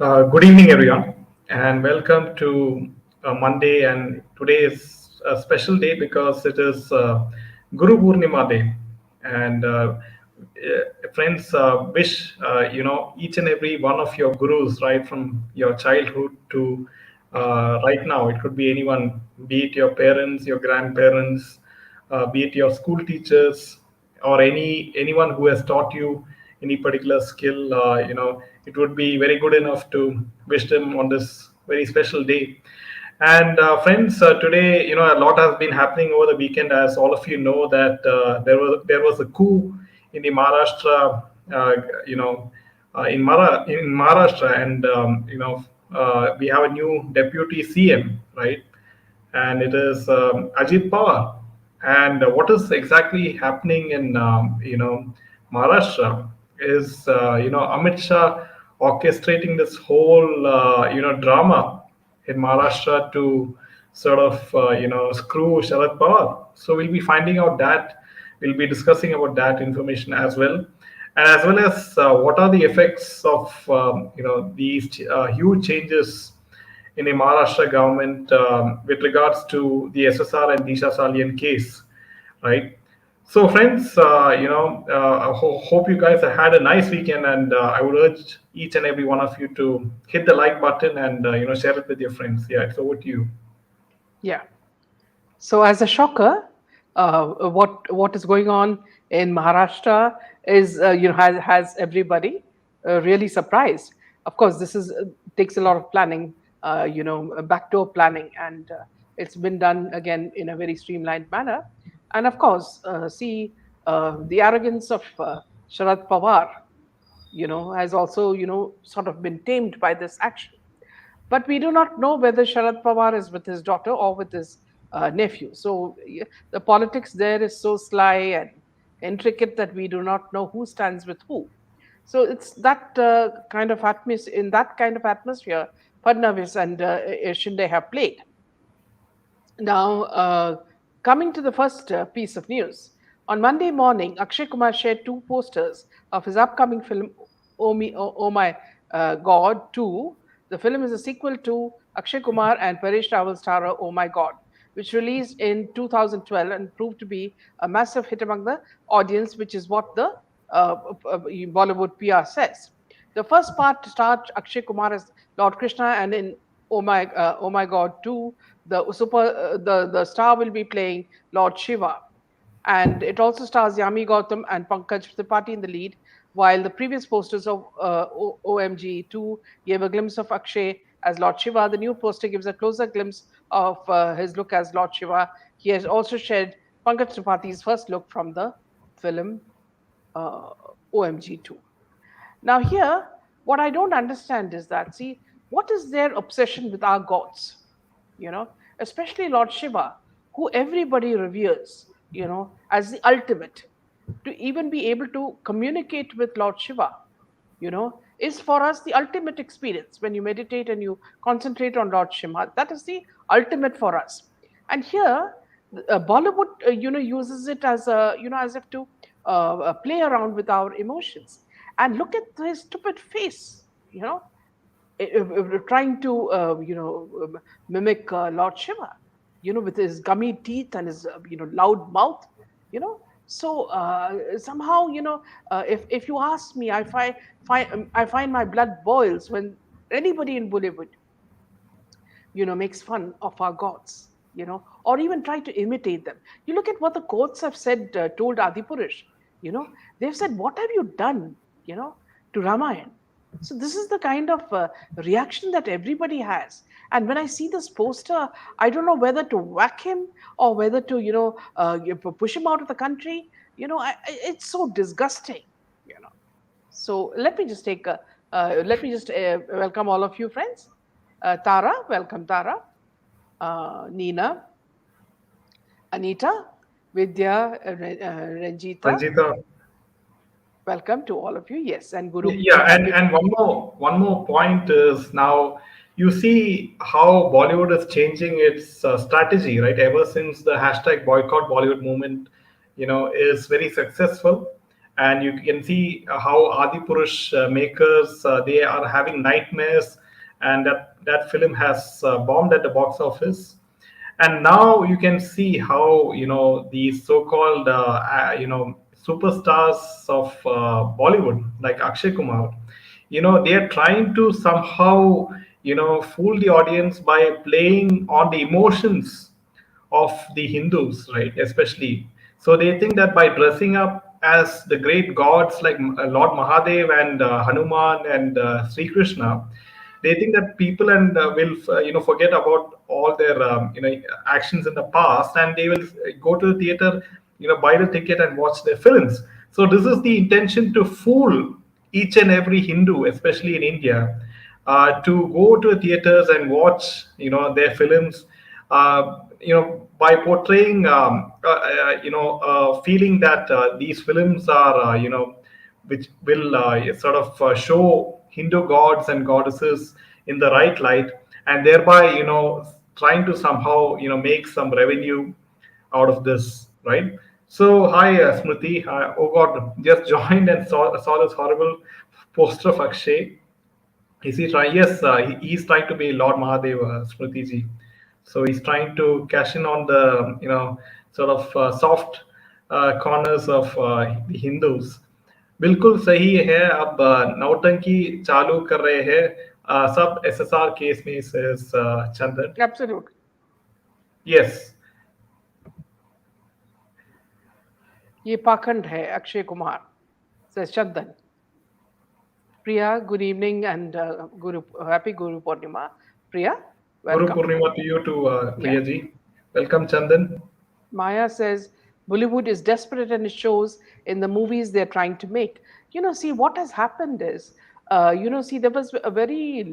Good evening, everyone, and welcome to Monday. And today is a special day because it is Guru Purnima Day. And friends, wish each and every one of your gurus, right from your childhood to right now. It could be anyone, be it your parents, your grandparents, be it your school teachers, or anyone who has taught you any particular skill. It would be very good enough to wish them on this very special day. And friends, today, a lot has been happening over the weekend. As all of you know, that there was a coup in the Maharashtra, uh, you know, in Maharashtra, and we have a new deputy CM, right? And it is Ajit Pawar. And what is exactly happening in Maharashtra is Amit Shah orchestrating this whole drama in Maharashtra to sort of screw Sharad Pawar. So we'll be finding out that. We'll be discussing about that information as well as what are the effects of these huge changes in the Maharashtra government with regards to the SSR and Disha Salian case, right? So, friends, hope you guys have had a nice weekend, and I would urge each and every one of you to hit the like button and share it with your friends. Yeah, it's over to you. Yeah. So, as a shocker, what is going on in Maharashtra is has everybody really surprised. Of course, this is takes a lot of planning, backdoor planning, and it's been done again in a very streamlined manner. And of course, see the arrogance of Sharad Pawar, has also sort of been tamed by this action. But we do not know whether Sharad Pawar is with his daughter or with his nephew. So the politics there is so sly and intricate that we do not know who stands with who. So it's that kind of atmosphere. In that kind of atmosphere, Fadnavis and Shinde have played. Now, coming to the first piece of news. On Monday morning, Akshay Kumar shared two posters of his upcoming film, Oh My God 2. The film is a sequel to Akshay Kumar and Paresh Rawal's star Oh My God, which released in 2012 and proved to be a massive hit among the audience, which is what the Bollywood PR says. The first part starred Akshay Kumar as Lord Krishna, and in Oh My God 2, the star will be playing Lord Shiva, and it also stars Yami Gautam and Pankaj Tripathi in the lead. While the previous posters of OMG2 gave a glimpse of Akshay as Lord Shiva, the new poster gives a closer glimpse of his look as Lord Shiva. He has also shared Pankaj Tripathi's first look from the film uh, OMG2. Now, here, what I don't understand is that, see, what is their obsession with our gods? You know, especially Lord Shiva, who everybody reveres, as the ultimate. To even be able to communicate with Lord Shiva, is for us the ultimate experience. When you meditate and you concentrate on Lord Shiva, that is the ultimate for us. And here, Bollywood, uses it as a, as if to play around with our emotions. And look at his stupid face, trying to, mimic Lord Shiva, with his gummy teeth and his, loud mouth, So somehow, if you ask me, I find my blood boils when anybody in Bollywood, makes fun of our gods, or even try to imitate them. You look at what the courts have said, told Adipurush, they've said, what have you done, to Ramayan? So this is the kind of reaction that everybody has. And when I see this poster, I don't know whether to whack him or whether to, push him out of the country. It's so disgusting, you know. So let me just welcome all of you friends. Tara, welcome Tara. Nina, Anita, Vidya, Ranjita, Ranjita. welcome to all of you. Yes, and Guru. Yeah, and one more point is now you see how Bollywood is changing its strategy, right? Ever since the hashtag boycott Bollywood movement, is very successful, and you can see how Adi Purush makers they are having nightmares, and that film has bombed at the box office. And now you can see how these so-called superstars of Bollywood like Akshay Kumar, they are trying to somehow fool the audience by playing on the emotions of the Hindus, right? Especially, so they think that by dressing up as the great gods like Lord Mahadev and Hanuman and Sri Krishna, they think that people and will forget about all their actions in the past, and they will go to the theater, buy the ticket and watch their films. So this is the intention, to fool each and every Hindu, especially in India, to go to theaters and watch their films, by portraying feeling that these films are which will sort of show Hindu gods and goddesses in the right light, and thereby trying to somehow make some revenue out of this, right? So hi, Smriti. Oh God, just joined and saw this horrible poster of Akshay. Is he trying? Yes, he's trying to be Lord Mahadev, Smriti ji. So he's trying to cash in on the sort of soft corners of the Hindus. बिल्कुल सही है. अब नौटंकी चालू कर रहे हैं सब SSR केस में, says Chandan. Absolutely. Yes. ये पाखंड है Akshay Kumar, says Chandan. Priya, good evening and happy Guru Purnima. Priya, Guru welcome. Purnima to you too, Yeah. Priya ji. Welcome, Chandan. Maya says Bollywood is desperate and it shows in the movies they're trying to make. See, what has happened is, see, there was a very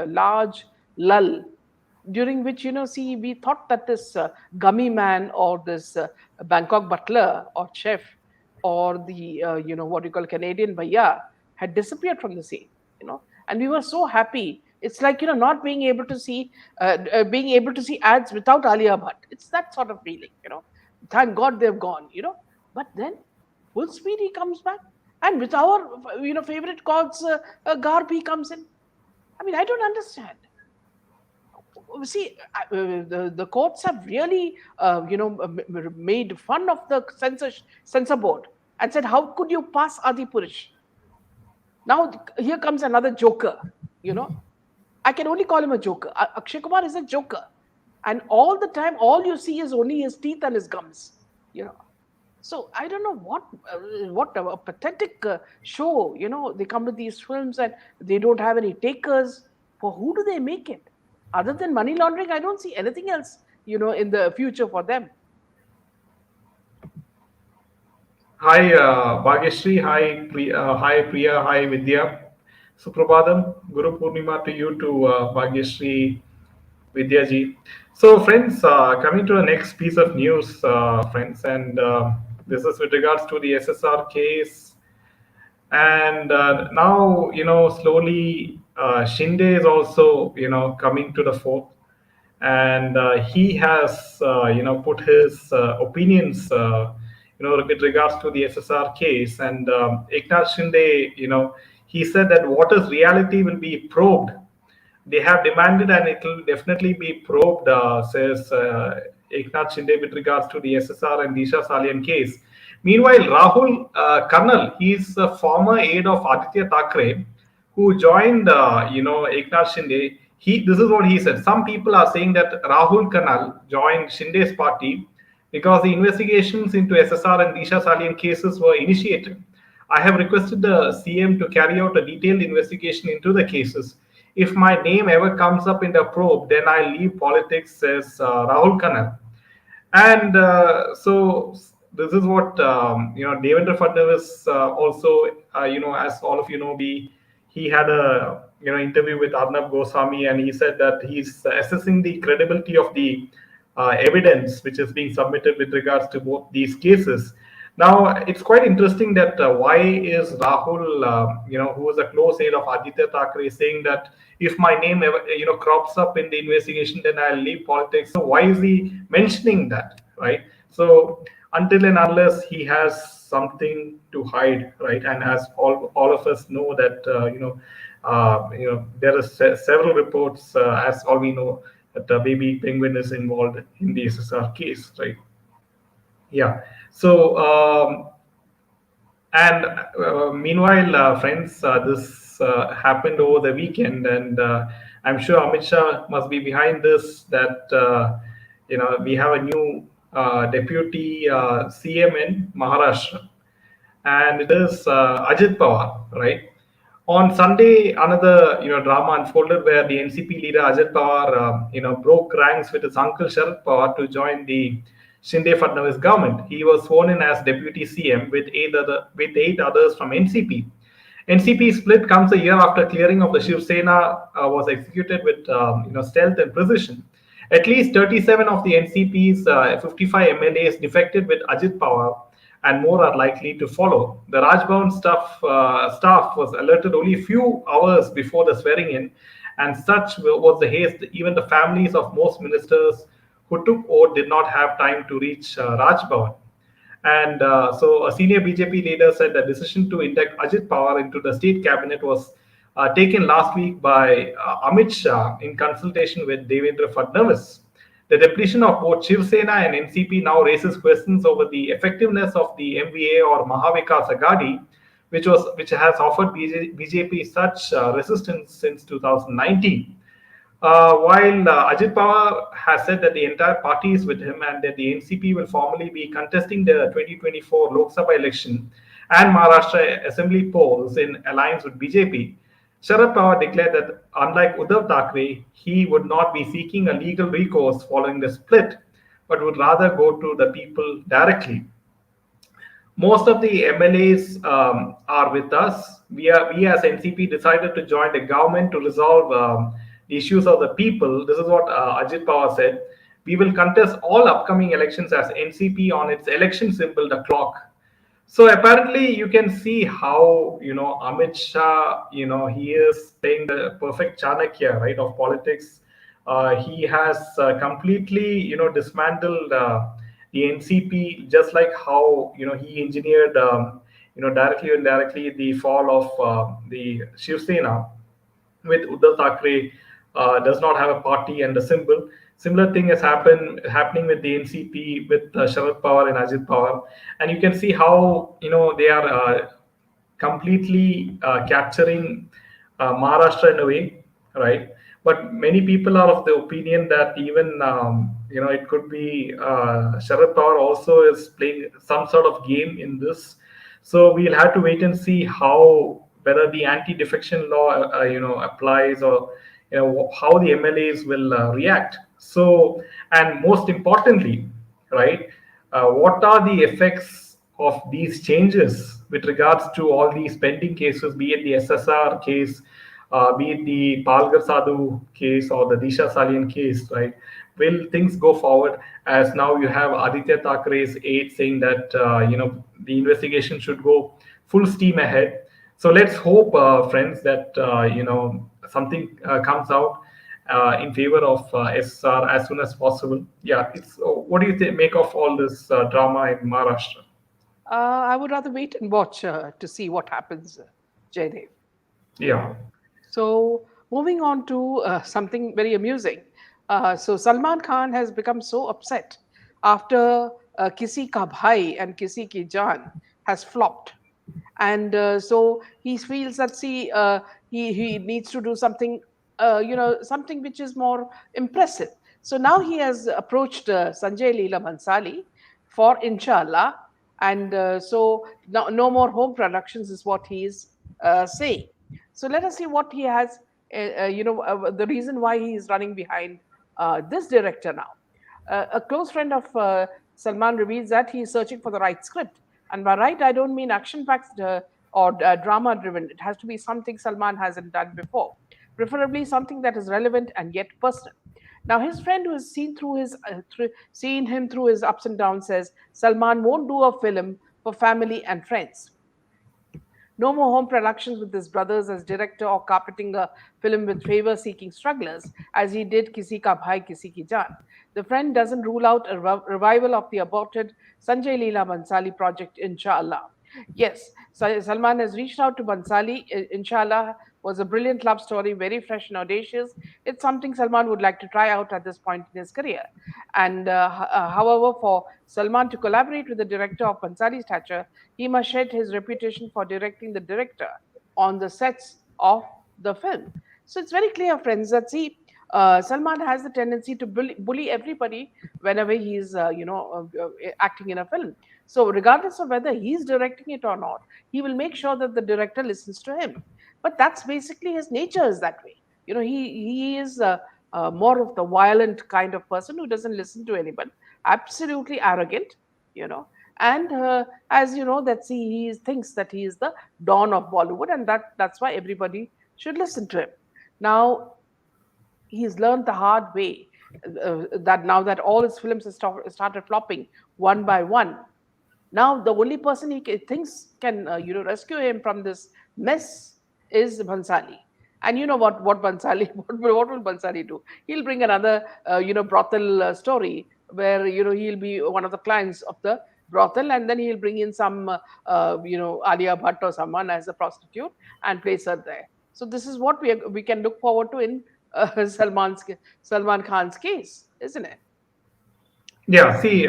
large lull during which, see, we thought that this gummy man or this Bangkok butler or chef or the, what you call Canadian bhaiya had disappeared from the scene. And we were so happy. It's like, not being able to see, ads without Alia Bhatt. It's that sort of feeling. Thank God they've gone. But then full speed he comes back, and with our, favorite gods, Garbi comes in. I mean, I don't understand. See, the courts have really, made fun of the censor board and said, how could you pass Adi Purish? Now here comes another joker. I can only call him a joker. Akshay Kumar is a joker, and all the time, all you see is only his teeth and his gums. So I don't know what a pathetic show. They come to these films and they don't have any takers. For who do they make it? Other than money laundering, I don't see anything else. In the future for them. Hi, Bhageshri. Hi, Priya. Hi, Vidya. Suprabhadam. Guru Purnima to you too, Bhageshri, Vidya ji. So, friends, coming to the next piece of news, friends, and this is with regards to the SSR case. And now, slowly, Shinde is also, coming to the fore, and he has put his opinions with regards to the SSR case. And Eknath Shinde, he said that what is reality will be probed. They have demanded, and it will definitely be probed, says Eknath Shinde, with regards to the SSR and Disha Salian case. Meanwhile, Rahul Karnal, he's a former aide of Aditya Thackeray, who joined, Eknath Shinde. This is what he said. Some people are saying that Rahul Karnal joined Shinde's party because the investigations into SSR and Disha Salian cases were initiated. I have requested the CM to carry out a detailed investigation into the cases. If my name ever comes up in the probe, then I leave politics, says Rahul Karnal. And so this is what Devendra Fadnavis also, as all of you know, he had a interview with Arnab Goswami, and he said that he's assessing the credibility of the evidence which is being submitted with regards to both these cases. Now, it's quite interesting that why is Rahul, who was a close aide of Aditya Thackeray, saying that if my name ever, crops up in the investigation, then I'll leave politics. So why is he mentioning that, right? So until and unless he has something to hide, right? And as all of us know that there are several reports, as all we know, that baby penguin is involved in the SSR case, right? Yeah. So and meanwhile, friends, this happened over the weekend, and I'm sure Amit Shah must be behind this. That we have a new deputy CM in Maharashtra, and it is Ajit Pawar, right? On Sunday, another drama unfolded where the NCP leader Ajit Pawar broke ranks with his uncle Sharad Pawar to join the Shinde Fadnavis government. He was sworn in as deputy CM with eight others from NCP. NCP split comes a year after clearing of the Shiv Sena was executed with stealth and precision. At least 37 of the NCP's 55 MLAs defected with Ajit Pawar, and more are likely to follow. The Rajbhavan staff was alerted only a few hours before the swearing in, and such was the haste. Even the families of most ministers who took oath did not have time to reach Rajbhavan. And so a senior BJP leader said the decision to induct Ajit Pawar into the state cabinet was taken last week by Amit Shah in consultation with Devendra Fadnavis. The depletion of both Shiv Sena and NCP now raises questions over the effectiveness of the MVA or Mahavikas Agadi, which has offered BJP such resistance since 2019. While Ajit Pawar has said that the entire party is with him and that the NCP will formally be contesting the 2024 Lok Sabha election and Maharashtra assembly polls in alliance with BJP, Sharad Pawar declared that unlike Uddhav Thackeray, he would not be seeking a legal recourse following the split, but would rather go to the people directly. Most of the MLAs are with us. We as NCP decided to join the government to resolve the issues of the people. This is what Ajit Pawar said. We will contest all upcoming elections as NCP on its election symbol, the clock. So apparently, you can see how Amit Shah, he is playing the perfect Chanakya, right, of politics. He has completely, dismantled the NCP, just like how he engineered, directly or indirectly the fall of the Shiv Sena with Uddhav Thackeray does not have a party and a symbol. Similar thing has happening with the NCP with Sharad Pawar and Ajit Pawar, and you can see how they are completely capturing Maharashtra in a way, right? But many people are of the opinion that even it could be Sharad Pawar also is playing some sort of game in this. So we'll have to wait and see how whether the anti-defection law applies, or how the MLAs will react. So, and most importantly, right, what are the effects of these changes with regards to all these pending cases, be it the SSR case, be it the Palgar Sadhu case or the Disha Salian case, right? Will things go forward, as now you have Aditya Thackeray's aide saying that the investigation should go full steam ahead. So let's hope, friends, that something comes out in favor of SSR as soon as possible. Yeah, it's. What do you make of all this drama in Maharashtra? I would rather wait and watch to see what happens, Jaydev. Yeah. So, moving on to something very amusing. So, Salman Khan has become so upset after Kisi Ka Bhai and Kisi Ki Jaan has flopped. And so he feels that, see, he needs to do something, something which is more impressive. So now he has approached Sanjay Leela Bhansali for Inshallah, and so no more home productions is what he is saying. So let us see what he has, the reason why he is running behind this director now. A close friend of Salman reveals that he is searching for the right script. And by right, I don't mean action packed or drama driven. It has to be something Salman hasn't done before, preferably something that is relevant and yet personal. Now, his friend who has seen him through his ups and downs says Salman won't do a film for family and friends. No more home productions with his brothers as director or carpeting a film with favor seeking strugglers, as he did Kisi Ka Bhai Kisi Ki Jaan. The friend doesn't rule out a revival of the aborted Sanjay Leela Bansali project, inshallah. Yes, Salman has reached out to Bansali. Inshallah was a brilliant love story, very fresh and audacious. It's something Salman would like to try out at this point in his career. And however, for Salman to collaborate with the director of Bansali's stature, he must shed his reputation for directing the director on the sets of the film. So it's very clear, friends, that see, Salman has the tendency to bully everybody whenever he's, acting in a film. So regardless of whether he's directing it or not, he will make sure that the director listens to him. But that's basically his nature is that way. He is more of the violent kind of person who doesn't listen to anyone, absolutely arrogant, you know. And as you know, that he thinks that he is the dawn of Bollywood, and that's why everybody should listen to him. Now he's learned the hard way that now that all his films have started flopping one by one, now the only person thinks can rescue him from this mess is Bhansali. And you know what Bhansali what will Bhansali do? He'll bring another brothel story where he'll be one of the clients of the brothel, and then he'll bring in some Alia Bhatt or someone as a prostitute and place her there. So this is what we can look forward to in Salman Khan's case, isn't it? Yeah, see,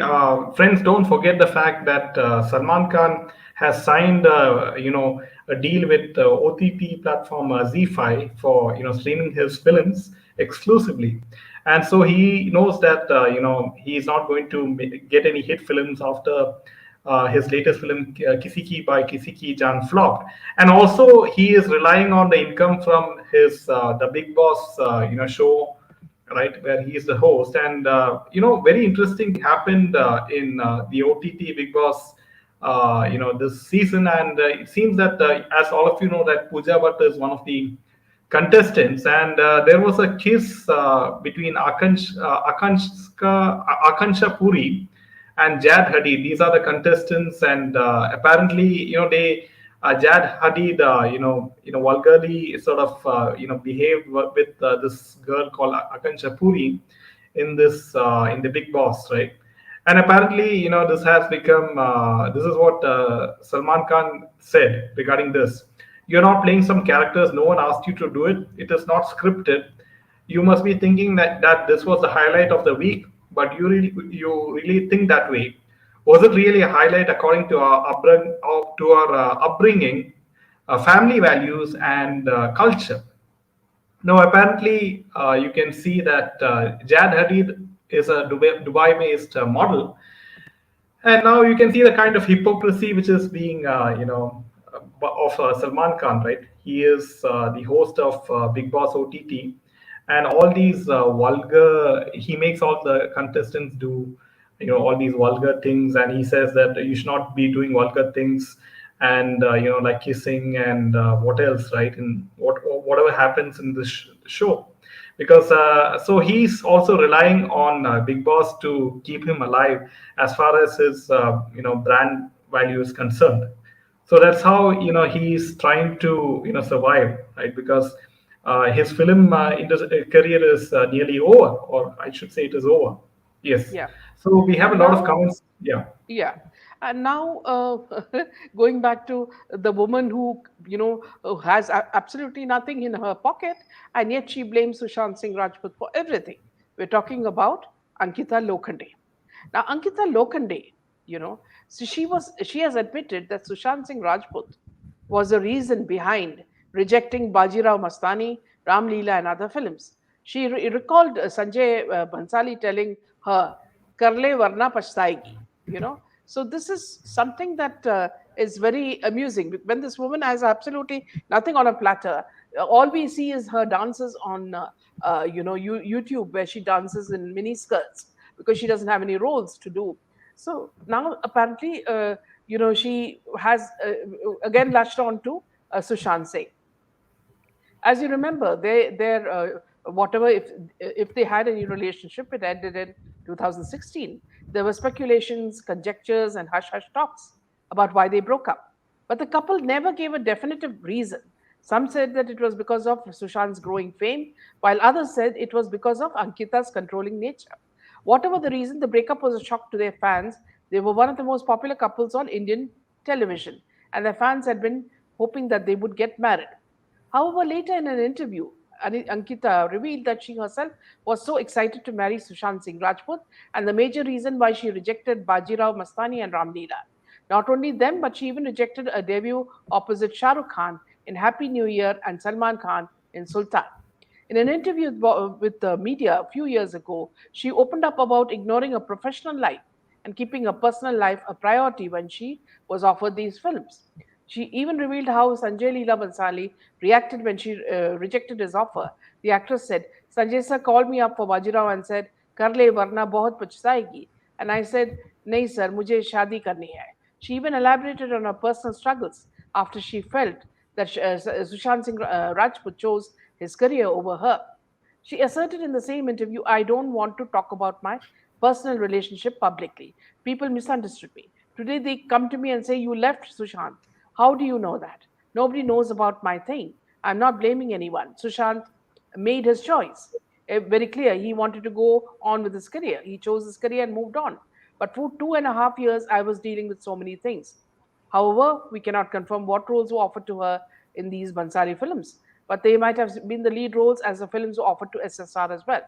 friends, don't forget the fact that Salman Khan has signed, a deal with OTT platform Z5 for streaming his films exclusively, and so he knows that he is not going to get any hit films after his latest film Kisi Ki by Kisi Ki Jaan flopped, and also he is relying on the income from his the Big Boss show, right, where he is the host. And very interesting thing happened in the OTT Big Boss this season. And it seems that as all of you know, that Pooja Bhatt is one of the contestants, and there was a kiss between Akansha Puri and Jad Hadid. These are the contestants, and apparently, they Jad Hadid, vulgarly sort of, behaved with this girl called Akansha Puri in this in the Big Boss, right? And apparently, this has become. This is what Salman Khan said regarding this. You're not playing some characters. No one asked you to do it. It is not scripted. You must be thinking that this was the highlight of the week, but you really think that way. Was it really a highlight according to our upbringing, family values, and culture? Now, apparently, you can see that Jad Hadid is a Dubai-based model, and now you can see the kind of hypocrisy which is being, of Salman Khan, right? He is the host of Big Boss OTT, and all these he makes all the contestants do, all these vulgar things, and he says that you should not be doing vulgar things, and like kissing and what else, right? And whatever happens in this show, because so he's also relying on Big Boss to keep him alive as far as his brand value is concerned. So that's how he's trying to survive, right? Because his film career is nearly over, or I should say it is over. Yes. Yeah. So we have a And lot of now, comments. Yeah. yeah. And now, going back to the woman who has absolutely nothing in her pocket, and yet she blames Sushant Singh Rajput for everything. We're talking about Ankita Lokhande. Now, Ankita Lokhande, so she has admitted that Sushant Singh Rajput was the reason behind rejecting Bajirao Mastani, Ram Leela, and other films. She recalled Sanjay Bhansali telling her, "Karle varna pachtaegi." So this is something that is very amusing. When this woman has absolutely nothing on a platter, all we see is her dances on YouTube, where she dances in mini skirts because she doesn't have any roles to do. So now apparently, she has again latched on to Sushant Singh. As you remember, their whatever, if they had any relationship, it ended in 2016. There were speculations, conjectures, and hush hush talks about why they broke up. But the couple never gave a definitive reason. Some said that it was because of Sushant's growing fame, while others said it was because of Ankita's controlling nature. Whatever the reason, the breakup was a shock to their fans. They were one of the most popular couples on Indian television, and their fans had been hoping that they would get married. However, later in an interview, Ankita revealed that she herself was so excited to marry Sushant Singh Rajput, and the major reason why she rejected Bajirao Mastani and Ramleela. Not only them, but she even rejected a debut opposite Shah Rukh Khan in Happy New Year and Salman Khan in Sultan. In an interview with the media a few years ago, she opened up about ignoring her professional life and keeping her personal life a priority when she was offered these films. She even revealed how Sanjay Leela Bansali reacted when she rejected his offer. The actress said, Sanjay sir called me up for Bajirao and said, Kar le varna bahut pachtaegi. And I said, Nahi sir, mujhe shadi karni hai. She even elaborated on her personal struggles after she felt that Sushant Singh Rajput chose his career over her. She asserted in the same interview, I don't want to talk about my personal relationship publicly. People misunderstood me. Today they come to me and say, You left Sushant. How do you know that? Nobody knows about my thing. I'm not blaming anyone. Sushant made his choice. Very clear. He wanted to go on with his career. He chose his career and moved on. But for 2.5 years, I was dealing with so many things. However, we cannot confirm what roles were offered to her in these Bansari films, but they might have been the lead roles as the films were offered to SSR as well.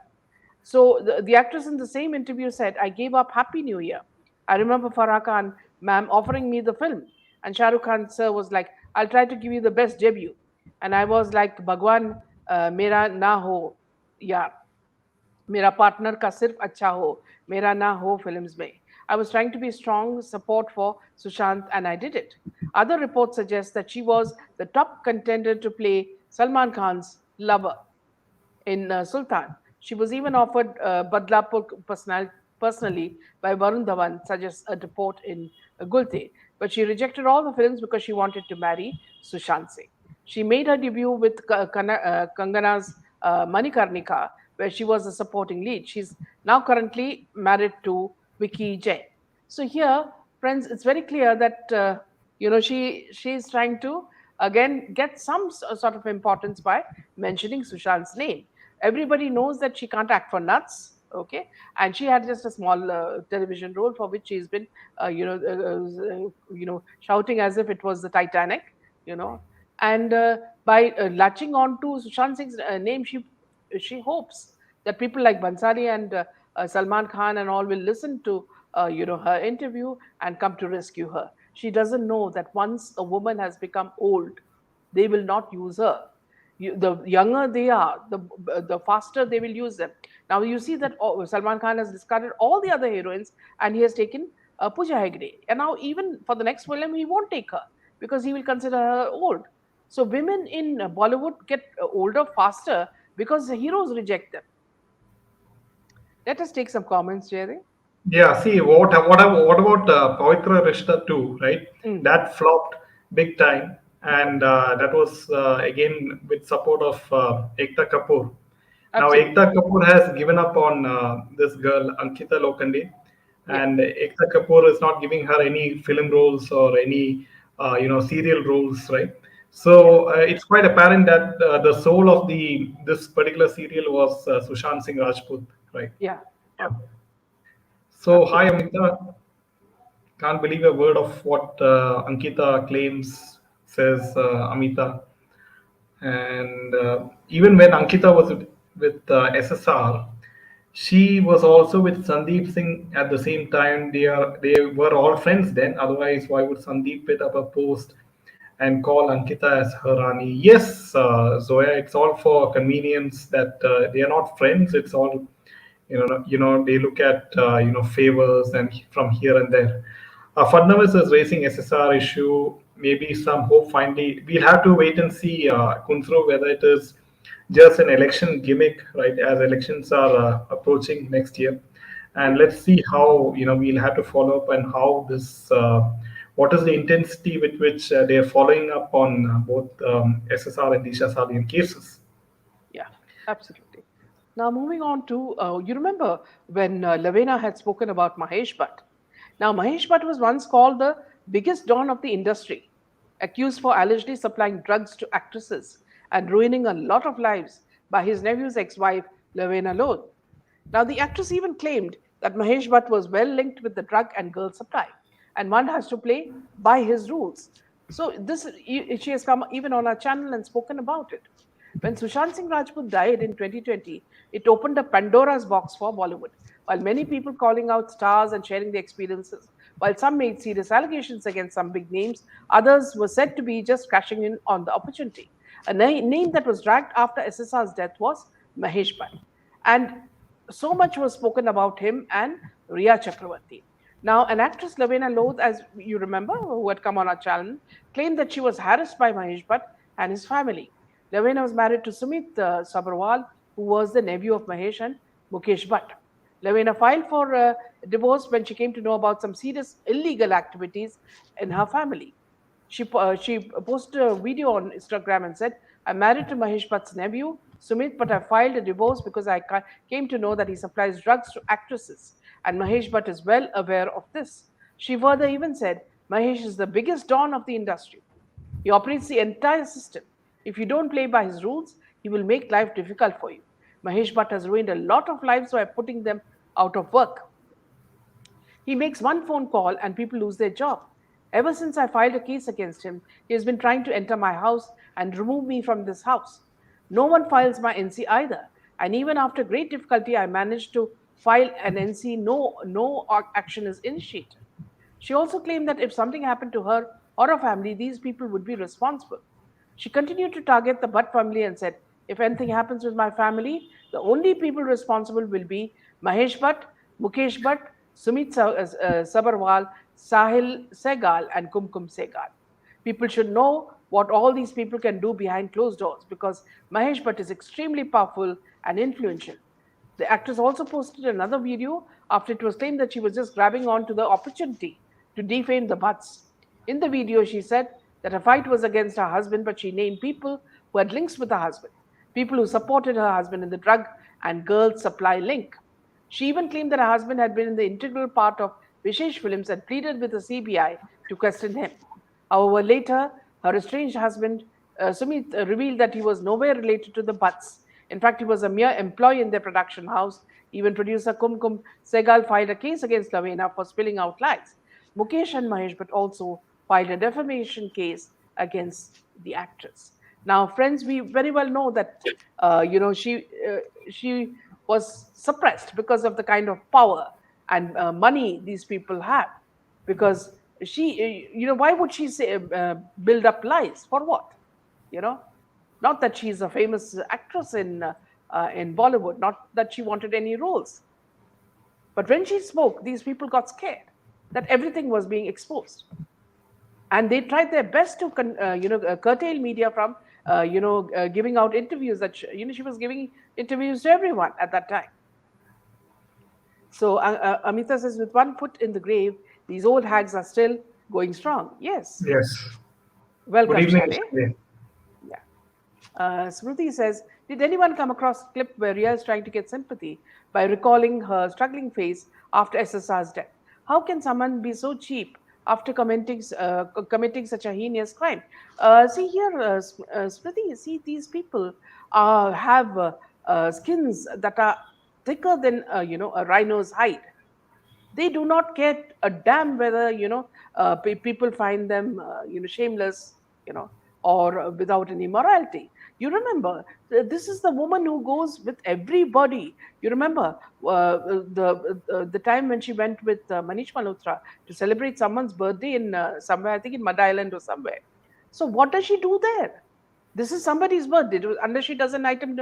So the actress in the same interview said, I gave up Happy New Year. I remember Farah Khan, ma'am, offering me the film. And Shah Rukh Khan, sir, was like, I'll try to give you the best debut. And I was like, Bhagwan, mera na ho, yaar. मेरा partner का सिर्फ अच्छा हो मेरा ना हो films में I was trying to be strong support for Sushant and I did it. Other reports suggest that she was the top contender to play Salman Khan's lover in Sultan. She was even offered Badlapur personally by Varun Dhawan, suggests a report in Gulte. But she rejected all the films because she wanted to marry Sushant Singh. She made her debut with Kangana's Manikarnika, where she was a supporting lead. She's now currently married to Vicky Jain. So here, friends, it's very clear that she's trying to again get some sort of importance by mentioning Sushant's name. Everybody knows that she can't act for nuts, okay, and she had just a small television role for which she's been, shouting as if it was the Titanic, you know, and by latching on to Sushant Singh's name, she hopes that people like Bansali and Salman Khan and all will listen to her interview and come to rescue her. She doesn't know that once a woman has become old, they will not use her. The younger they are, the faster they will use them. Now you see that Salman Khan has discarded all the other heroines and he has taken Pooja Hegde. And now even for the next film, he won't take her because he will consider her old. So women in Bollywood get older faster because the heroes reject them. Let us take some comments, Jerry. Yeah, see what about Pavitra Rishta too, right? Mm, That flopped big time, and that was again with support of Ekta Kapoor. Now absolutely. Ekta Kapoor has given up on this girl Ankita Lokhande, Yeah, and Ekta Kapoor is not giving her any film roles or any serial roles, right? yeah, So it's quite apparent that the soul of the this particular serial was Sushant Singh Rajput, right? yeah. Yeah. Oh, So hi absolutely. Amita, can't believe a word of what Ankita claims, says Amita. And even when Ankita was with SSR, she was also with Sandeep Singh at the same time. They were all friends then. Otherwise, why would Sandeep put up a post and call Ankita as her Rani? Yes, Zoya, it's all for convenience that they are not friends. It's all they look at favors and from here and there. Fadnavis is raising SSR issue. Maybe some hope finally. We'll have to wait and see, Kunthro, whether it is just an election gimmick, right? As elections are approaching next year, and Yeah, let's see how we'll have to follow up and how this. What is the intensity with which they are following up on both SSR and Disha Salian cases? yeah, absolutely. Now, moving on to, you remember when Lavena had spoken about Mahesh Bhatt. Now, Mahesh Bhatt was once called the biggest don of the industry. accused for allegedly supplying drugs to actresses and ruining a lot of lives by his nephew's ex wife, Lavena Lode. Now, the actress even claimed that Mahesh Bhatt was well linked with the drug and girl supply, and one has to play by his rules. So, she has come even on our channel and spoken about it. When Sushant Singh Rajput died in 2020, it opened a Pandora's box for Bollywood. While many people calling out stars and sharing their experiences, while some made serious allegations against some big names, others were said to be just crashing in on the opportunity. A name that was dragged after SSR's death was Mahesh Bhatt. And so much was spoken about him and Riya Chakravarti. Now, an actress, Lavena Lode, as you remember, who had come on our channel, claimed that she was harassed by Mahesh Bhatt and his family. Lavena was married to Sumit Sabharwal, who was the nephew of Mahesh and Mukesh Bhatt. Lavena filed for divorce when she came to know about some serious illegal activities in her family. She posted a video on Instagram and said, I'm married to Mahesh Bhatt's nephew, Sumit, but I filed a divorce because I came to know that he supplies drugs to actresses, and Mahesh Bhatt is well aware of this. She further even said, Mahesh is the biggest don of the industry. He operates the entire system. If you don't play by his rules, he will make life difficult for you. Mahesh Bhatt has ruined a lot of lives by putting them out of work. He makes one phone call and people lose their job. Ever since I filed a case against him, he has been trying to enter my house and remove me from this house. No one files my NC either. And even after great difficulty, I managed to file an NC. No action is initiated. She also claimed that if something happened to her or her family, these people would be responsible. She continued to target the Bhatt family and said, if anything happens with my family, the only people responsible will be Mahesh Bhatt, Mukesh Bhatt, Sumit Sabarwal, Sahil Segal, and Kumkum Segal. People should know what all these people can do behind closed doors because Mahesh Bhatt is extremely powerful and influential. The actress also posted another video after it was claimed that she was just grabbing on to the opportunity to defame the Bhatts. In the video, she said that her fight was against her husband, but she named people who had links with her husband, people who supported her husband in the drug and girl supply link. She even claimed that her husband had been in the integral part of Vishesh films and pleaded with the CBI to question him. However, later, her estranged husband, Sumit, revealed that he was nowhere related to the Butts. In fact, he was a mere employee in their production house. Even producer Kumkum Segal filed a case against Lavena for spilling out lies. Mukesh and Mahesh but also filed a defamation case against the actress. Now, friends, we very well know that she was suppressed because of the kind of power and money these people have. Because why would she say build up lies for what? You know, not that she's a famous actress in Bollywood, not that she wanted any roles, but when she spoke, these people got scared that everything was being exposed, and they tried their best to curtail media from giving out interviews that she was giving interviews to everyone at that time. So Amita says, with one foot in the grave, these old hags are still going strong. Yes. Yes. Good Welcome, evening, Shale. Mr. Lee. Yeah. Smriti says, did anyone come across a clip where Ria is trying to get sympathy by recalling her struggling phase after SSR's death? How can someone be so cheap after committing such a heinous crime? See here, Smriti, see these people have skins that are thicker than a rhino's hide. They do not get a damn whether people find them shameless, or without any morality. You remember, this is the woman who goes with everybody. You remember the time when she went with Manish Malhotra to celebrate someone's birthday in somewhere, I think in Mud Island or somewhere. So what does she do there? This is somebody's birthday. Unless she does an item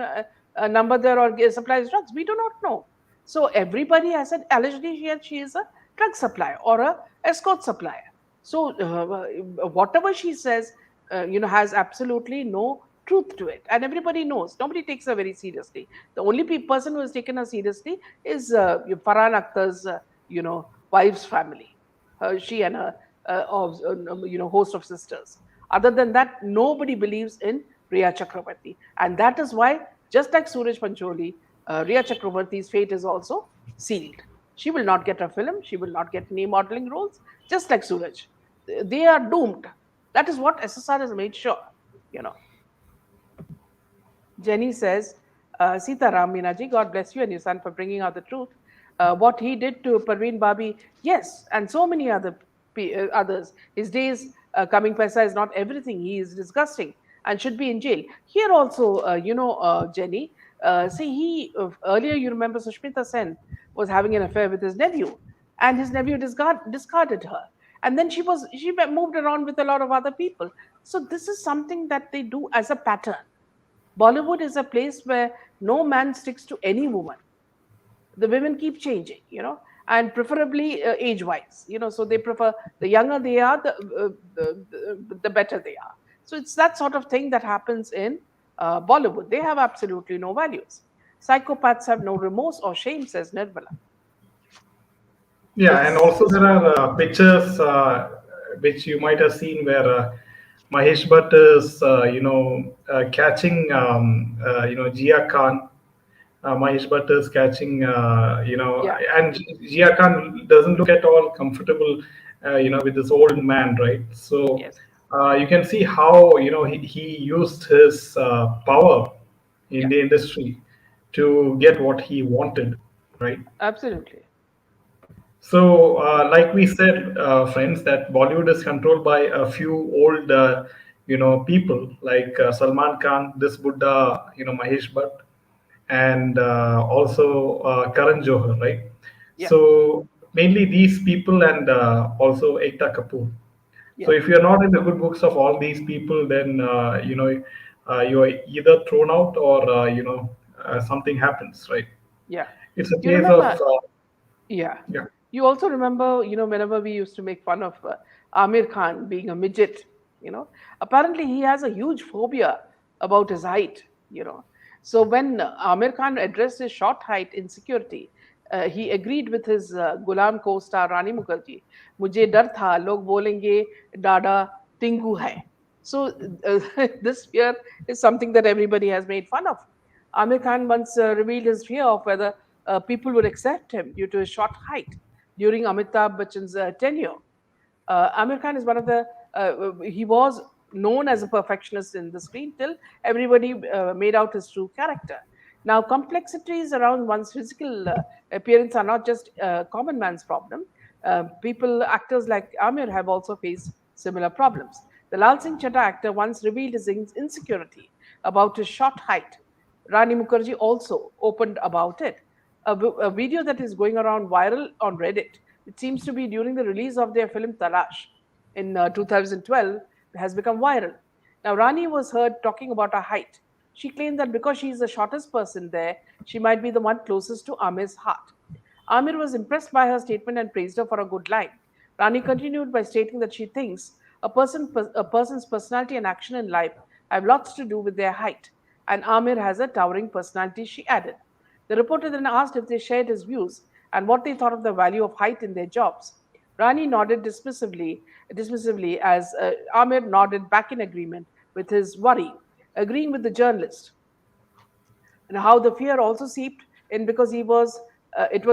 number there or supplies drugs, we do not know. So everybody has said allegedly she is a drug supplier or a escort supplier. So whatever she says, has absolutely no truth to it, and everybody knows. Nobody takes her very seriously. The only person who has taken her seriously is Farhan Akhtar's, wife's family. She and her host of sisters. Other than that, nobody believes in Riya Chakravarti. And that is why, just like Suraj Pancholi, Riya Chakravarti's fate is also sealed. She will not get a film, she will not get any modeling roles, just like Suraj. They are doomed. That is what SSR has made sure. You know, Jenny says, Sita Ram Meenaji, God bless you and your son for bringing out the truth. What he did to Parveen Babi, yes, and so many others. His days coming Paisa is not everything. He is disgusting and should be in jail. Here also, Jenny, see, earlier you remember Sushmita Sen was having an affair with his nephew, and his nephew discarded her. And then she moved around with a lot of other people. So this is something that they do as a pattern. Bollywood is a place where no man sticks to any woman. The women keep changing, and preferably age wise, so they prefer the younger they are, the better they are. So it's that sort of thing that happens in Bollywood. They have absolutely no values. Psychopaths have no remorse or shame, says Nirmala. Yeah, and It's also there are pictures which you might have seen where Mahesh Bhatt is, catching, Jia Khan. Mahesh Bhatt is catching, Yeah, and Jia Khan doesn't look at all comfortable, with this old man, right? So yes, you can see how, he used his power in yeah, the industry to get what he wanted, right? absolutely. So, like we said, friends, that Bollywood is controlled by a few old, people like Salman Khan, this Buddha, Mahesh Bhatt, and also Karan Johar, right? Yeah, So mainly these people and also Ekta Kapoor. So yeah, if you're not in the good books of all these people, then you are either thrown out or something happens, right? yeah. It's a You case of remember, yeah. yeah. You also remember, whenever we used to make fun of Amir Khan being a midget, apparently he has a huge phobia about his height, you know. So when Amir Khan addressed his short height insecurity, he agreed with his Gulam co-star Rani Mukherjee. मुझे डर था लोग बोलेंगे दादा टिंकू है. So this fear is something that everybody has made fun of. Amir Khan once revealed his fear of whether people would accept him due to his short height during Amitabh Bachchan's tenure. Amir Khan is one of he was known as a perfectionist in the screen till everybody made out his true character. Now, complexities around one's physical appearance are not just common man's problem. Actors like Amir have also faced similar problems. The Lal Singh Chaddha actor once revealed his insecurity about his short height. Rani Mukherjee also opened about it. A video that is going around viral on Reddit, it seems to be during the release of their film Talash in 2012, has become viral. Now, Rani was heard talking about her height. She claimed that because she is the shortest person there, she might be the one closest to Amir's heart. Amir was impressed by her statement and praised her for a good line. Rani continued by stating that she thinks a person's personality and action in life have lots to do with their height, and Amir has a towering personality, she added. The reporter then asked if they shared his views and what they thought of the value of height in their jobs. Rani nodded dismissively as Amir nodded back in agreement with his worry, agreeing with the journalist and how the fear also seeped in because it was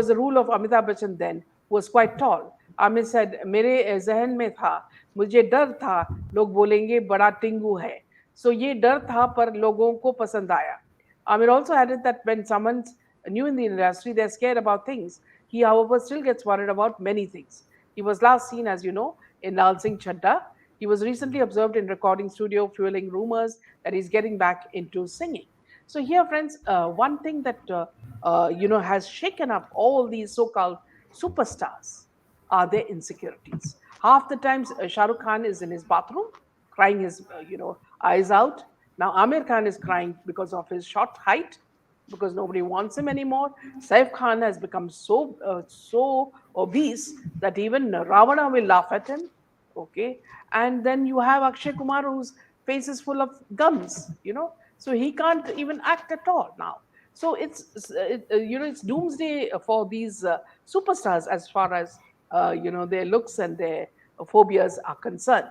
the rule of Amitabh Bachchan then, who was quite tall. Amir said, मेरे जहन में था, मुझे डर था, लोग बोलेंगे बड़ा टिंगू है. So ये डर था पर लोगों को पसंद आया. Amir also added that when someone's new in the industry, they're scared about things. He, however, still gets worried about many things. He was last seen, as you know, in Lal Singh Chadda. He was recently observed in recording studio, fueling rumors that he's getting back into singing. So here, friends, one thing that has shaken up all these so-called superstars are their insecurities. Half the times, Shah Rukh Khan is in his bathroom, crying his eyes out. Now Amir Khan is crying because of his short height, because nobody wants him anymore. Saif Khan has become so obese that even Ravana will laugh at him. Okay, and then you have Akshay Kumar, whose face is full of gums. So he can't even act at all now. So it's doomsday for these superstars as far as their looks and their phobias are concerned.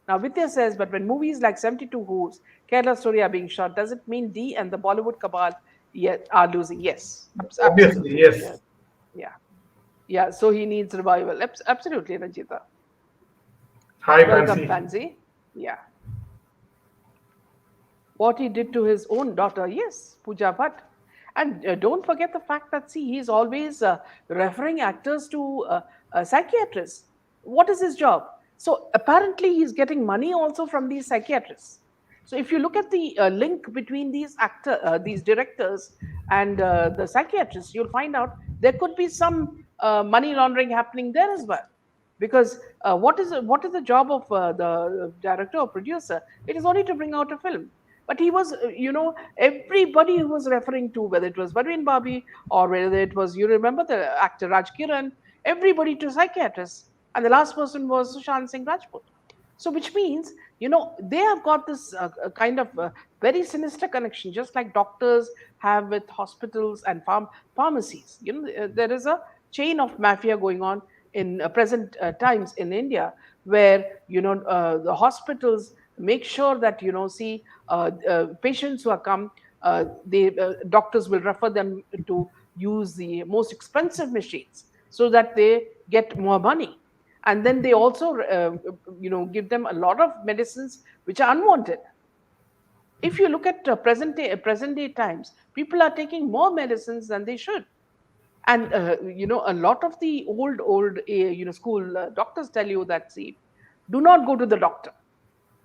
Now, Vidya says, but when movies like 72 Who's, Kerala Story are being shot, does it mean D and the Bollywood cabal yet are losing? Yes, Obviously, absolutely. Yeah, yes. yeah, yeah. So he needs revival. Absolutely, Ranjita. Hi, Welcome, Pansy. Pansy. Yeah, what he did to his own daughter. Yes, Pooja Bhatt. And don't forget the fact that, see, he's always referring actors to psychiatrists. What is his job? So apparently, he's getting money also from these psychiatrists. So if you look at the link between these directors and the psychiatrists, you'll find out there could be some money laundering happening there as well. Because what is the job of the director or producer? It is only to bring out a film. But he was, everybody who was referring to, whether it was Varun Babi or whether it was, you remember the actor Raj Kiran, everybody to psychiatrists, and the last person was Sushant Singh Rajput. So, which means, they have got this kind of very sinister connection, just like doctors have with hospitals and pharmacies. There is a chain of mafia going on in present times in India, where the hospitals make sure that see patients who are come, the doctors will refer them to use the most expensive machines so that they get more money, and then they also give them a lot of medicines which are unwanted. If you look at present day times, people are taking more medicines than they should. And a lot of the old school doctors tell you that, see, do not go to the doctor,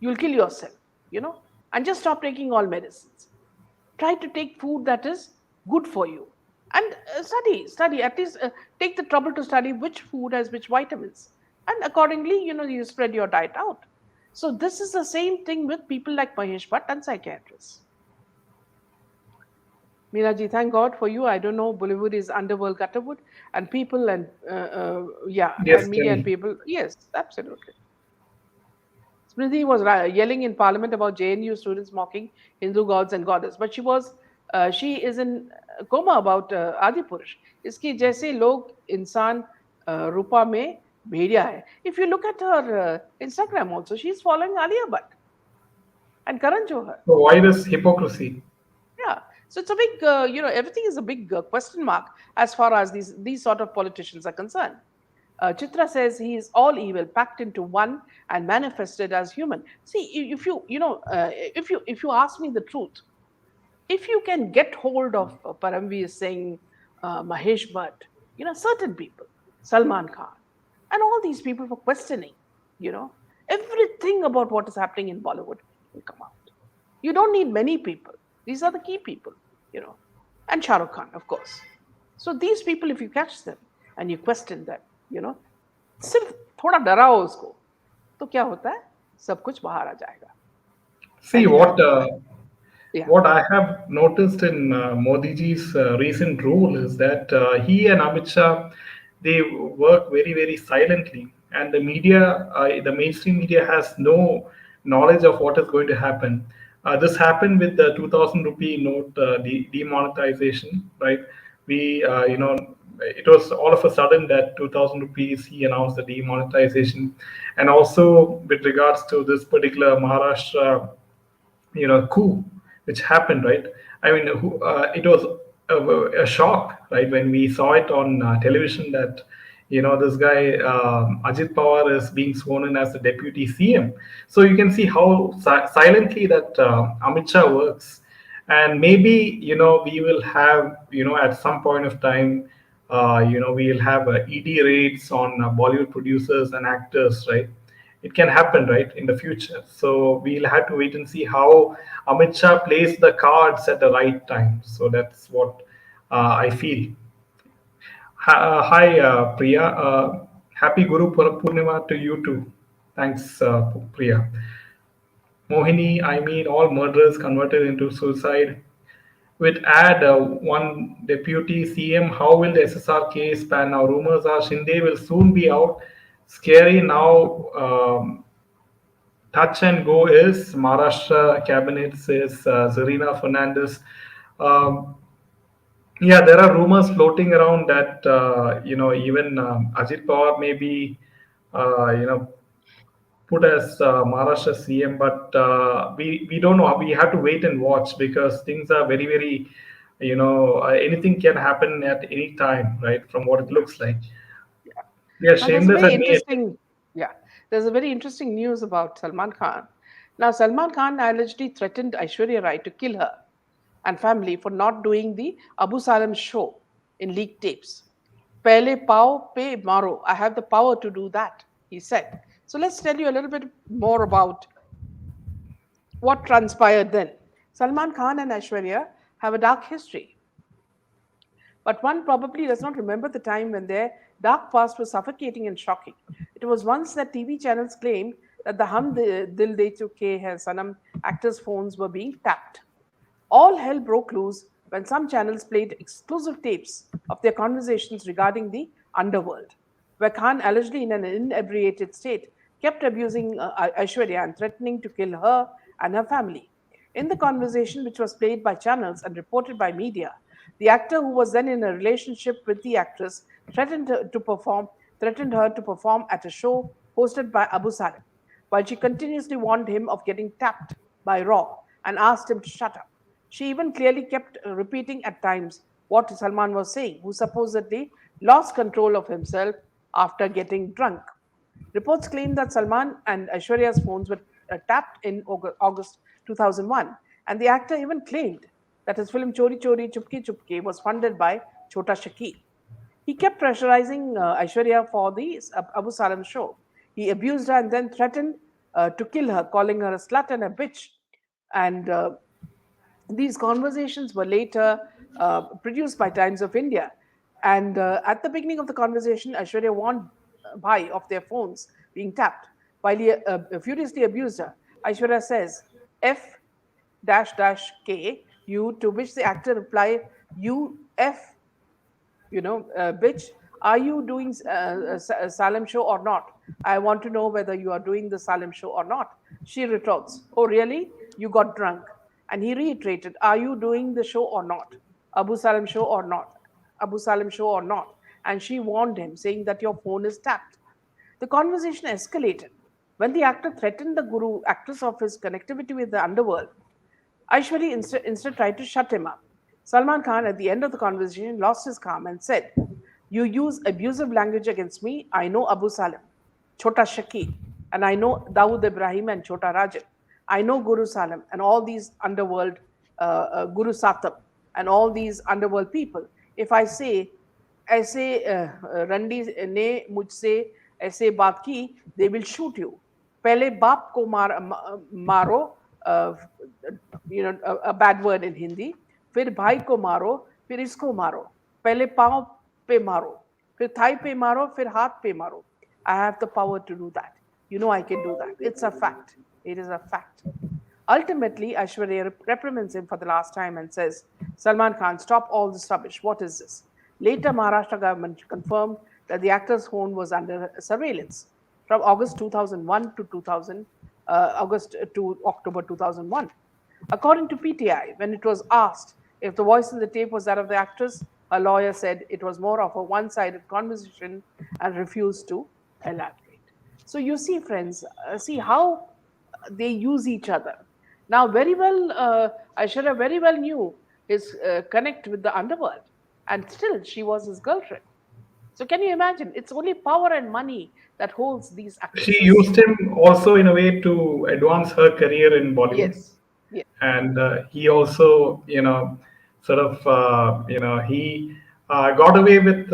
you'll kill yourself, you know and just stop taking all medicines. Try to take food that is good for you, and study at least, take the trouble to study which food has which vitamins, and accordingly, you spread your diet out. So this is the same thing with people like Mahesh Bhatt and psychiatrists. Miraji, thank God for you. I don't know, Bollywood is underworld, gutterwood, and people and yeah, and media and Destiny. people. Yes, absolutely. Smriti was yelling in parliament about JNU students mocking Hindu gods and goddess, but she is in coma about Adi Purush. इसकी जैसे लोग इंसान रूपा में भेड़िया है. If you look at her Instagram also, she is following Alia Bhatt and Karan Johar. So why this hypocrisy? Yeah. So it's a big, everything is a big question mark as far as these sort of politicians are concerned. Chitra says he is all evil, packed into one and manifested as human. See, if you ask me the truth, if you can get hold of Paramveer Singh, Mahesh Bhatt, certain people, Salman Khan, and all these people for questioning, you know, everything about what is happening in Bollywood will come out. You don't need many people. These are the key people, and Shah Rukh Khan, of course. So these people, if you catch them and you question them, सिर्फ थोड़ा डराओ उसको, तो क्या होता है, सब कुछ बाहर आ जाएगा. See Anyhow, yeah. what I have noticed in Modi ji's recent rule is that he and Amit Shah, they work very very silently, and the media, the mainstream media, has no knowledge of what is going to happen. This happened with the 2,000 rupee note demonetization, right? We, it was all of a sudden that 2,000 rupees he announced the demonetization, and also with regards to this particular Maharashtra, coup which happened, right? I mean, it was a shock, right, when we saw it on television that this guy Ajit Pawar is being sworn in as the deputy CM. So you can see how silently that Amit Shah works. And maybe we will have, at some point of time, we will have ED raids on Bollywood producers and actors, right? It can happen, right, in the future. So we'll have to wait and see how Amit Shah plays the cards at the right time. So that's what I feel. Hi, Priya. Happy Purnima to you too. Thanks, Priya. Mohini, I mean, all murderers converted into suicide. With add one deputy CM, how will the SSR case pan now? Rumors are Shinde will soon be out. Scary now. Touch and go is Maharashtra cabinet, says Zarina Fernandez. Um, yeah, there are rumors floating around that even Ajit Pawar may be put as Maharashtra CM, but we don't know. We have to wait and watch because things are very very, anything can happen at any time, right? From what it looks like. Yeah. Yeah, Now, there's a shameless very and me. interesting, yeah, there's a very interesting news about Salman Khan. Now, Salman Khan allegedly threatened Aishwarya Rai to kill her and family for not doing the Abu Salam show in leaked tapes. Pehle pao pe maro. I have the power to do that, he said. So let's tell you a little bit more about what transpired then. Salman Khan and Aishwarya have a dark history, but one probably does not remember the time when their dark past was suffocating and shocking. It was once that TV channels claimed that the Dil De Chuke Hai Sanam actors' phones were being tapped. All hell broke loose when some channels played exclusive tapes of their conversations regarding the underworld, where Khan, allegedly in an inebriated state, kept abusing Aishwarya and threatening to kill her and her family. In the conversation, which was played by channels and reported by media, the actor, who was then in a relationship with the actress, threatened her to perform at a show hosted by Abu Salim, while she continuously warned him of getting tapped by Raw and asked him to shut up. She even clearly kept repeating at times what Salman was saying, who supposedly lost control of himself after getting drunk. Reports claim that Salman and Aishwarya's phones were tapped in August 2001, and the actor even claimed that his film Chori Chori Chupke Chupke was funded by Chota Shakil. He kept pressurizing Aishwarya for the Abu Salam show. He abused her and then threatened to kill her, calling her a slut and a bitch. And these conversations were later produced by Times of India. And at the beginning of the conversation, Aishwarya warned Bhai of their phones being tapped. While he furiously abused her, Aishwarya says, F dash dash K, you, to which the actor replied, you F, bitch, are you doing a Salem show or not? I want to know whether you are doing the Salem show or not. She retorts, oh, really? You got drunk. And he reiterated, are you doing the show or not? Abu Salim show or not? Abu Salim show or not? And she warned him, saying that your phone is tapped. The conversation escalated when the actor threatened the Guru actress of his connectivity with the underworld. Aishwarya instead tried to shut him up. Salman Khan, at the end of the conversation, lost his calm and said, you use abusive language against me. I know Abu Salim, Chota Shakil, and I know Dawood Ibrahim and Chota Rajan. I know Guru Salim and all these underworld, Guru Satam, and all these underworld people. If I say, ऐसे रंडी ने मुझसे ऐसे बात की, they will shoot you. पहले बाप को मारो, a bad word in Hindi. फिर भाई को मारो, फिर इसको मारो. पहले पाँव पे मारो, फिर थाई पे मारो, फिर हाथ पे मारो. I have the power to do that. You know I can do that. It's a fact. It is a fact. Ultimately, Aishwarya reprimands him for the last time and says, Salman Khan, stop all this rubbish. What is this? Later, Maharashtra government confirmed that the actor's home was under surveillance from August 2001 to August to October 2001. According to PTI, when it was asked if the voice in the tape was that of the actress, a lawyer said it was more of a one-sided conversation and refused to elaborate. So you see, friends, see how they use each other. Now, very well, Aishwarya very well knew his connect with the underworld, and still she was his girlfriend. So can you imagine? It's only power and money that holds these She actresses. used him also in a way to advance her career in Bollywood, Yes, yes, and he also, sort of, he got away with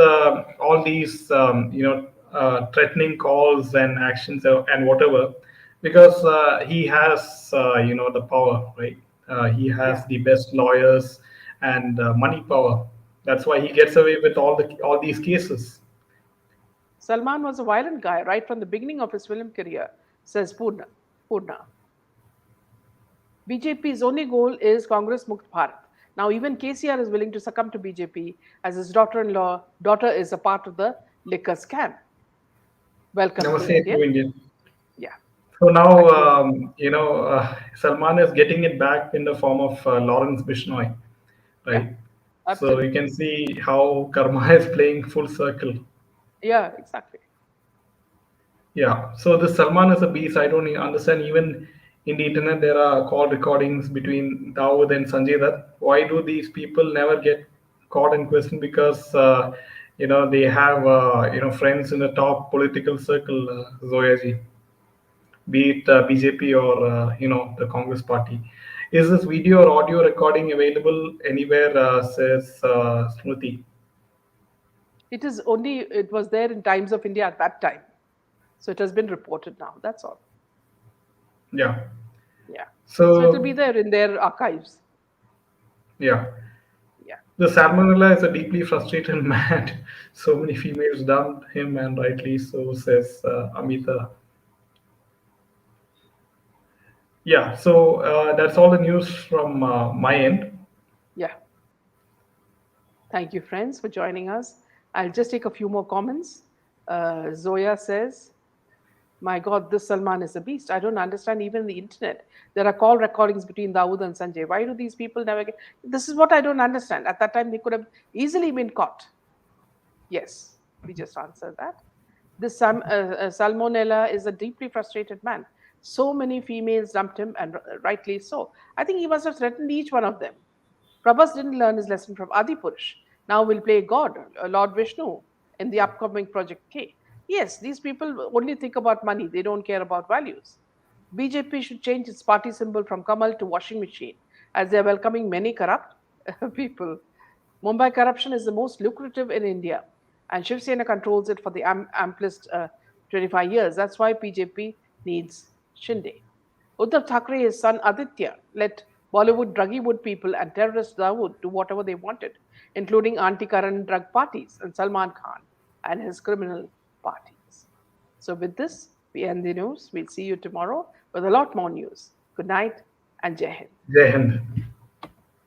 all these, threatening calls and actions and whatever, because he has, the power, right? He yeah. has the best lawyers and money power. That's why he Yeah. gets away with all these cases. Salman was a violent guy right from the beginning of his film career, says Purna. Purna. BJP's only goal is Congress Mukt Bharat. Now, even KCR is willing to succumb to BJP as his daughter is a part of the liquor scam. Welcome to Namaste to India. India. Yeah, So now, back to you. Salman is getting it back in the form of Lawrence Bishnoi, Yeah, right? So you absolutely. can see how karma is playing full circle. Yeah, exactly. Yeah. So the Salman is a beast. I don't understand. Even in the internet, there are call recordings between Dawood and Sanjay Dutt. Why do these people never get caught in question? Because they have friends in the top political circle, Zoya ji. be it BJP or the Congress party. Is this video or audio recording available anywhere? Says Smriti. It was there in Times of India at that time. So it has been reported now. That's all. Yeah. Yeah. So it'll be So there in their archives. yeah, Yeah. the Salmonella is a deeply frustrated man. So many females dumped him, and rightly so, says Amita. Yeah. So that's all the news from my end. Yeah. Thank you, friends, for joining us. I'll just take a few more comments. Zoya says, my God, this Salman is a beast. I don't understand even the internet. There are call recordings between Dawood and Sanjay. Why do these people never get? This is what I don't understand. At that time, they could have easily been caught. Yes, we just answered that. This Salmonella is a deeply frustrated man. So many females dumped him, and rightly so. I think he must have threatened each one of them. Prabhas didn't learn his lesson from Adipurush. Now we'll play God, Lord Vishnu, in the upcoming Project K. Yes, these people only think about money, they don't care about values. BJP should change its party symbol from Kamal to washing machine, as they are welcoming many corrupt people. Mumbai corruption is the most lucrative in India, and Shiv Sena controls it for the amplest 25 years. That's why BJP needs Shinde. Uddhav Thackeray, his son Aditya, let Bollywood druggy wood people and terrorist Dawood do whatever they wanted, including anti-current drug parties and Salman Khan and his criminal parties. So with this, we end the news. We'll see you tomorrow with a lot more news. Good night and Jai Hind. Jai Hind.